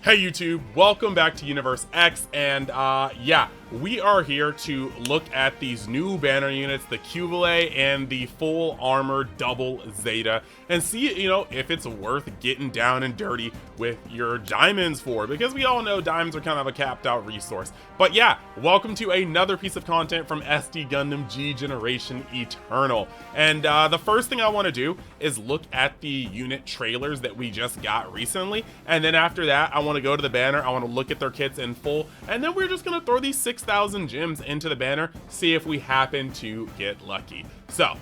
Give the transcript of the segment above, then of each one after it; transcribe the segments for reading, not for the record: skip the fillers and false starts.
Hey YouTube, welcome back to Universe X, and yeah, we are here to look at these new banner units, the Qubeley and the full armor double Zeta, and see, if it's worth getting down and dirty with your diamonds for, because we all know diamonds are kind of a capped out resource. But yeah, welcome to another piece of content from SD Gundam G Generation Eternal. And the first thing I want to do is look at the unit trailers that we just got recently, and then after that, I want to go to the banner, I want to look at their kits in full, and then we're just going to throw these 6,000 gems into the banner, see if we happen to get lucky. So,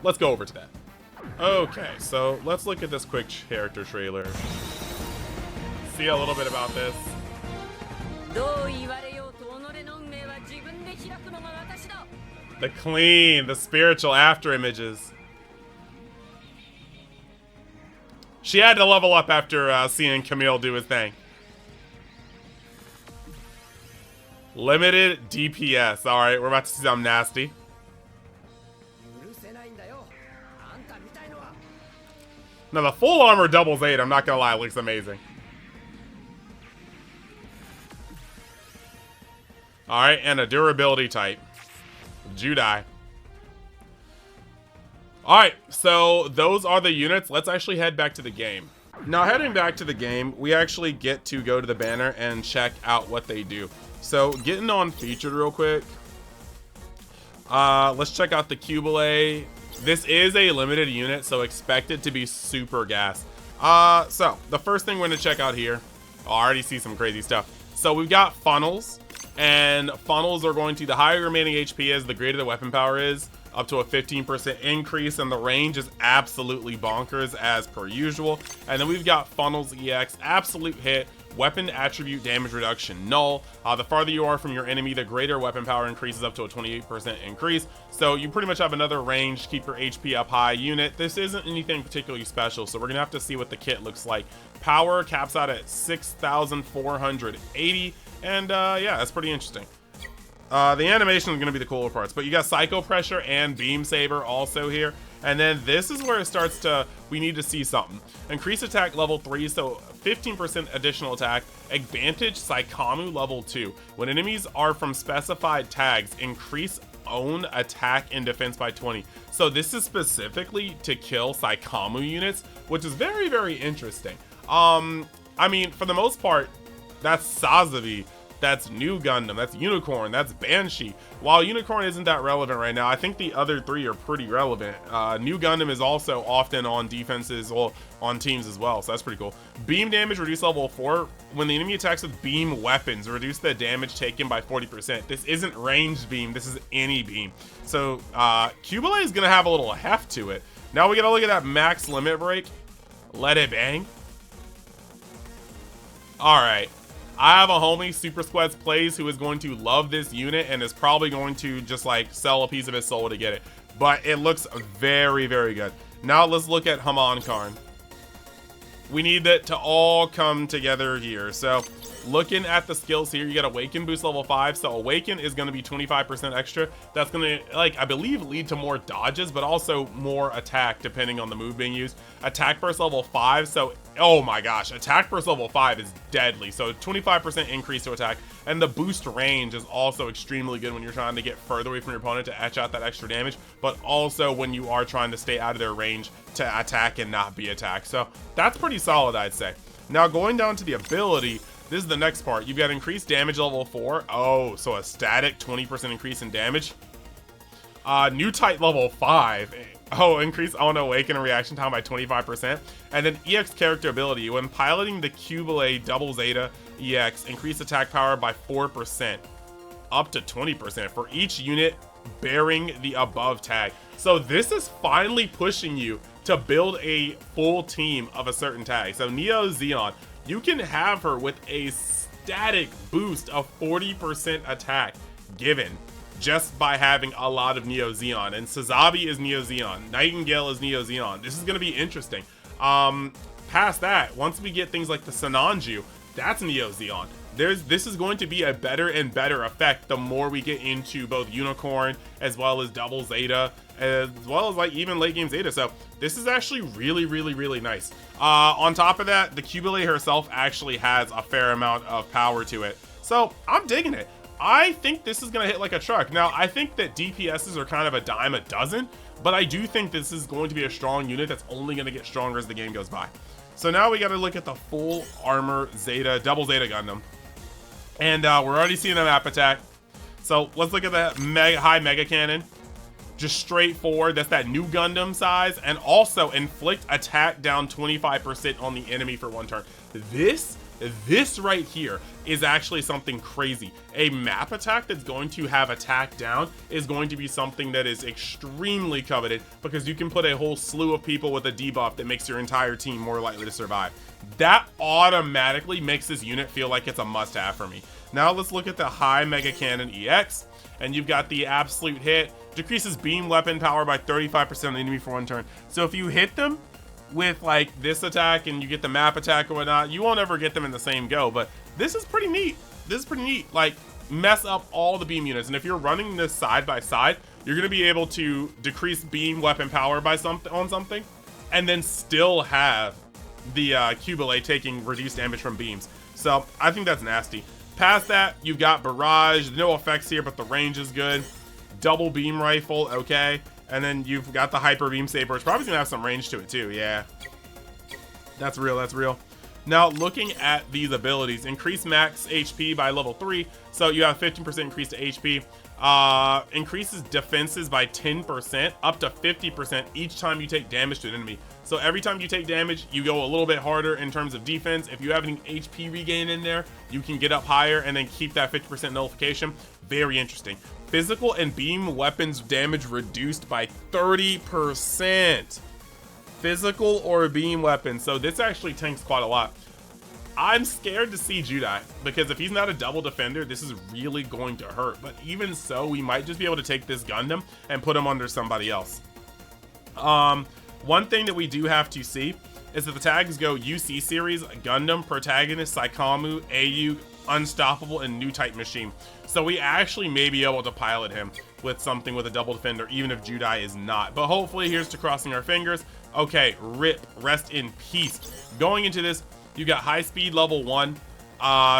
let's go over to that. Okay, so let's look at this quick character trailer. See a little bit about this. The clean, the spiritual after images. She had to level up after seeing Camille do his thing. Limited DPS. Alright, we're about to see something nasty. Now the full armor doubles 8, I'm not gonna lie, it looks amazing. Alright, and a durability type. Judai. Alright, so those are the units. Let's actually head back to the game. Now heading back to the game, we actually get to go to the banner and check out what they do. So getting on featured real quick. Let's check out the Qubeley. This is a limited unit, so expect it to be super gas. So the first thing we're gonna check out here, I already see some crazy stuff. So we've got funnels, and funnels are going to, the higher remaining HP is, the greater the weapon power is, up to a 15% increase, and the range is absolutely bonkers as per usual. And then we've got funnels EX, absolute hit, weapon attribute damage reduction null. The farther you are from your enemy, the greater weapon power increases, up to a 28% increase. So you pretty much have another range, keep your HP up high unit. This isn't anything particularly special, so we're gonna have to see what the kit looks like. Power caps out at 6,480, and yeah, that's pretty interesting. The animation is going to be the cooler parts, but you got Psycho Pressure and Beam Saber also here. And then this is where it starts to, we need to see something. Increase attack level 3, so 15% additional attack. Advantage Psychomu level 2. When enemies are from specified tags, increase own attack and defense by 20. So this is specifically to kill Psychomu units, which is very, very interesting. I mean, for the most part, that's Sazabi. That's New Gundam, that's Unicorn, that's Banshee. While Unicorn isn't that relevant right now, I think the other three are pretty relevant. New Gundam is also often on defenses, well, on teams as well, so that's pretty cool. Beam damage reduced level 4. When the enemy attacks with beam weapons, reduce the damage taken by 40%. This isn't ranged beam, this is any beam. So Qubeley is gonna have a little heft to it. Now we gotta look at that max limit break. Let it bang. Alright. I have a homie, Super Squads Plays, who is going to love this unit and is probably going to just like sell a piece of his soul to get it. But it looks very, very good. Now let's look at Haman Karn. We need that to all come together here. So looking at the skills here, you get Awaken boost level 5. So Awaken is going to be 25% extra. That's going to, like, I believe lead to more dodges, but also more attack depending on the move being used. Attack burst level 5. So, oh my gosh, attack burst level 5 is deadly. So 25% increase to attack. And the boost range is also extremely good when you're trying to get further away from your opponent to etch out that extra damage, but also when you are trying to stay out of their range to attack and not be attacked. So that's pretty solid, I'd say. Now going down to the ability, this is the next part. You've got increased damage level 4. Oh, so a static 20% increase in damage. New type level 5. Oh, increase on awaken and reaction time by 25%. And then EX character ability. When piloting the Qubeley double Zeta EX, increase attack power by 4%. Up to 20% for each unit bearing the above tag. So this is finally pushing you to build a full team of a certain tag. So Neo Zeon, you can have her with a static boost of 40% attack given just by having a lot of Neo Zeon. And Sazabi is Neo Zeon. Nightingale is Neo Zeon. This is going to be interesting. Past that, once we get things like the Sananju, that's Neo Zeon. This is going to be a better and better effect the more we get into both Unicorn as well as Double Zeta as well as like even late game Zeta. So this is actually really, really, really nice. On top of that, the Qubeley herself actually has a fair amount of power to it. So I'm digging it. I think this is going to hit like a truck. Now, I think that DPSs are kind of a dime a dozen, but I do think this is going to be a strong unit that's only going to get stronger as the game goes by. So now we got to look at the full armor Zeta, double Zeta Gundam. And we're already seeing a map attack. So let's look at the high mega cannon. Just straightforward. That's that new Gundam size. And also inflict attack down 25% on the enemy for 1 turn. This right here is actually something crazy. A map attack that's going to have attack down is going to be something that is extremely coveted, because you can put a whole slew of people with a debuff that makes your entire team more likely to survive. That automatically makes this unit feel like it's a must-have for me. Now let's look at the high Mega Cannon EX, and you've got the absolute hit. Decreases beam weapon power by 35% on the enemy for 1 turn. So if you hit them with like this attack and you get the map attack or whatnot, you won't ever get them in the same go, but this is pretty neat. This is pretty neat. Like, mess up all the beam units, and if you're running this side by side, you're going to be able to decrease beam weapon power by something and then still have the Qubeley taking reduced damage from beams. So I think that's nasty. Past that, you've got barrage. No effects here, but the range is good. Double beam rifle, okay. And then you've got the hyper beam saber. It's probably gonna have some range to it too. Yeah, that's real. That's real. Now looking at these abilities, increase max HP by level 3. So you have 15% increase to HP. Increases defenses by 10%, up to 50% each time you take damage to an enemy. So every time you take damage, you go a little bit harder in terms of defense. If you have any HP regain in there, you can get up higher and then keep that 50% nullification. Very interesting. Physical and beam weapons damage reduced by 30%. Physical or beam weapons. So this actually tanks quite a lot. I'm scared to see Judai, because if he's not a double defender, this is really going to hurt. But even so, we might just be able to take this Gundam and put him under somebody else. One thing that we do have to see is that the tags go UC series, Gundam, Protagonist, Saikamu, AU, Unstoppable, and New Type Machine. So we actually may be able to pilot him with something with a double defender, even if Judai is not. But hopefully, here's to crossing our fingers. Okay, RIP, rest in peace. Going into this, you got high speed level 1,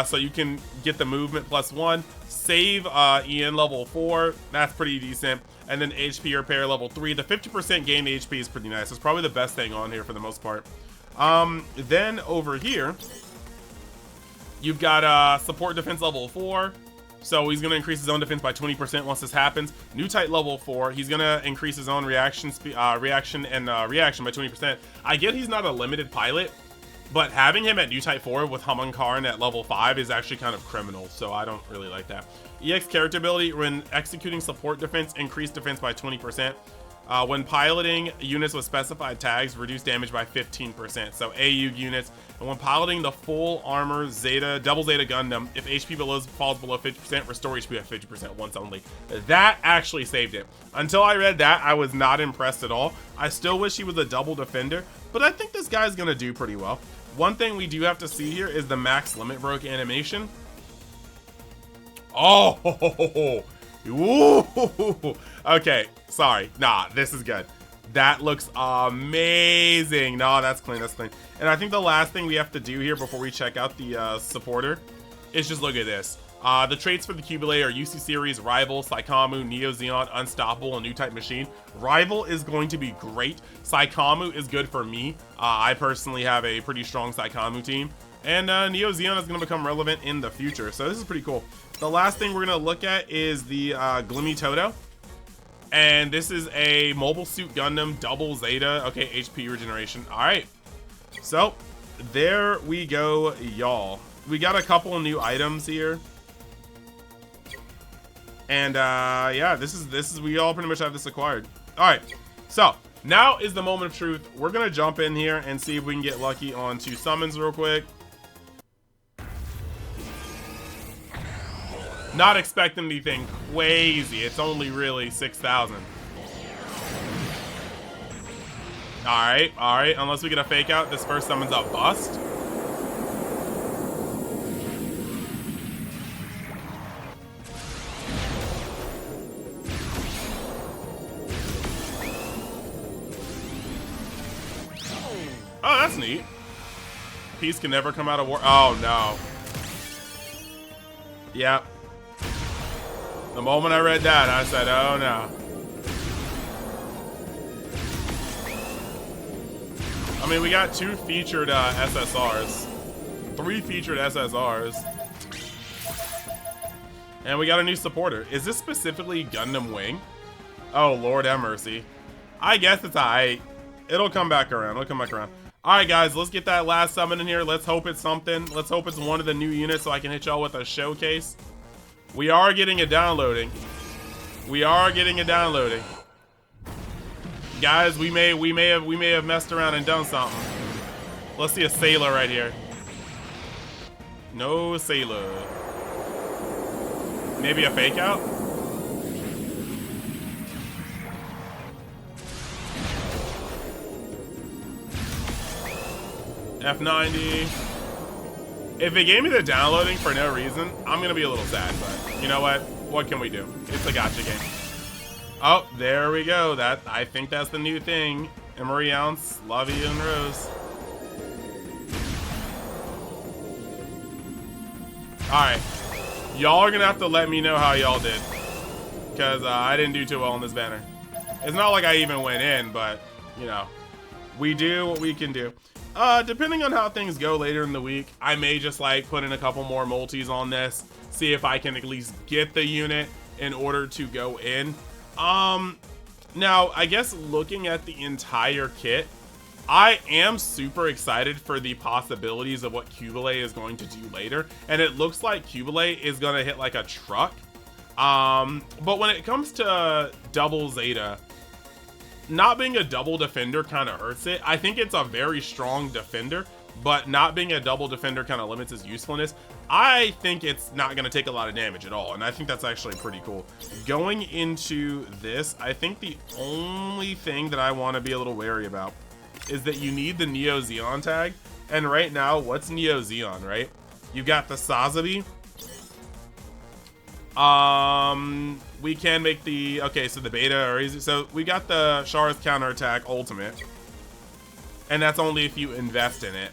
so you can get the movement +1. Save EN level 4, that's pretty decent. And then HP repair level 3. The 50% gain HP is pretty nice. It's probably the best thing on here for the most part. Then over here, you've got support defense level 4. So he's going to increase his own defense by 20% once this happens. New type level 4. He's going to increase his own reaction by 20%. I get he's not a limited pilot, but having him at new type 4 with Hamankarn at level 5 is actually kind of criminal, so I don't really like that. EX character ability, when executing support defense, increase defense by 20%. When piloting units with specified tags, reduce damage by 15%. So AU units. And when piloting the full armor Zeta, double Zeta Gundam, if HP falls below 50%, restore HP by 50% once only. That actually saved it. Until I read that, I was not impressed at all. I still wish he was a double defender, but I think this guy's gonna do pretty well. One thing we do have to see here is the max limit broke animation. Oh, ooh. Okay, sorry. Nah, this is good. That looks amazing. No, that's clean, that's clean. And I think the last thing we have to do here before we check out the supporter is just look at this. The traits for the Qubeley are UC Series, Rival, Saikamu, Neo Zeon, Unstoppable, and New Type Machine. Rival is going to be great. Saikamu is good for me. I personally have a pretty strong Saikamu team. And Neo Zeon is going to become relevant in the future. So this is pretty cool. The last thing we're going to look at is the Glimmy Toto. And this is a Mobile Suit Gundam Double Zeta. Okay, HP regeneration. All right. So there we go, y'all. We got a couple of new items here. And yeah, this is we all pretty much have this acquired. All right, so now is the moment of truth. We're gonna jump in here and see if we can get lucky on 2 summons real quick. Not expecting anything crazy. It's only really 6,000. All right. Unless we get a fake out, this first summon's a bust. neat. Peace can never come out of war. Oh, no. Yep. The moment I read that, I said, oh, no. I mean, we got 2 featured SSRs. 3 featured SSRs. And we got a new supporter. Is this specifically Gundam Wing? Oh, Lord have mercy. I guess it's alright. It'll come back around. It'll come back around. Alright, guys. Let's get that last summon in here. Let's hope it's something. Let's hope it's one of the new units so I can hit y'all with a showcase. We are getting it downloading. We are getting it downloading. Guys, we may have messed around and done something. Let's see a sailor right here. No sailor. Maybe a fake out? F90. If it gave me the downloading for no reason, I'm gonna be a little sad, but you know what? What can we do? It's a gacha game. Oh, there we go. I think that's the new thing. Emery Ounce, love you and Rose. Alright. Y'all are gonna have to let me know how y'all did. Because I didn't do too well on this banner. It's not like I even went in, but, you know. We do what we can do. Depending on how things go later in the week, I may just like put in a couple more multis on this. See if I can at least get the unit in order to go in. Now, I guess looking at the entire kit, I am super excited for the possibilities of what Qubeley is going to do later. And it looks like Qubeley is going to hit like a truck. But when it comes to double Zeta, not being a double defender kind of hurts it. I think it's a very strong defender, but not being a double defender kind of limits his usefulness. I think it's not going to take a lot of damage at all, and I think that's actually pretty cool. Going into this, I think the only thing that I want to be a little wary about is that you need the Neo Zeon tag, and right now, what's Neo Zeon, right? You got the Sazabi. We can make the, okay, so the beta, or is it, so we got the Char's counterattack ultimate, and that's only if you invest in it.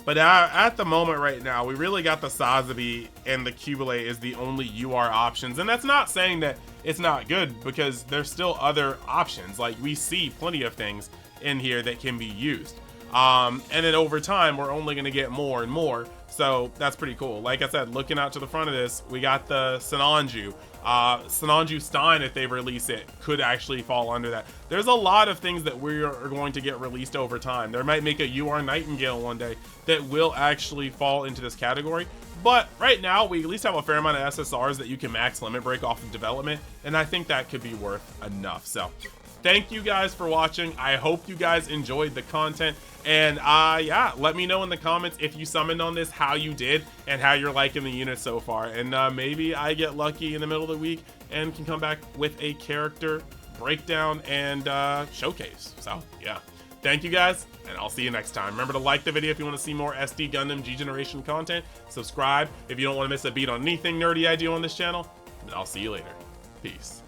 But at the moment right now, we really got the Sazabi and the Qubeley is the only UR options. And that's not saying that it's not good, because there's still other options. Like, we see plenty of things in here that can be used. And then over time, we're only going to get more and more. So that's pretty cool. Like I said, looking out to the front of this, we got the Sinanju. Sinanju Stein, if they release it, could actually fall under that. There's a lot of things that we are going to get released over time. There might make a UR Nightingale one day that will actually fall into this category. But right now, we at least have a fair amount of SSRs that you can max limit break off of development. And I think that could be worth enough. So thank you guys for watching. I hope you guys enjoyed the content. And yeah, let me know in the comments if you summoned on this, how you did, and how you're liking the unit so far. And maybe I get lucky in the middle of the week and can come back with a character breakdown and showcase. So yeah, thank you guys, and I'll see you next time. Remember to like the video if you want to see more SD Gundam G Generation content. Subscribe if you don't want to miss a beat on anything nerdy I do on this channel. And I'll see you later. Peace.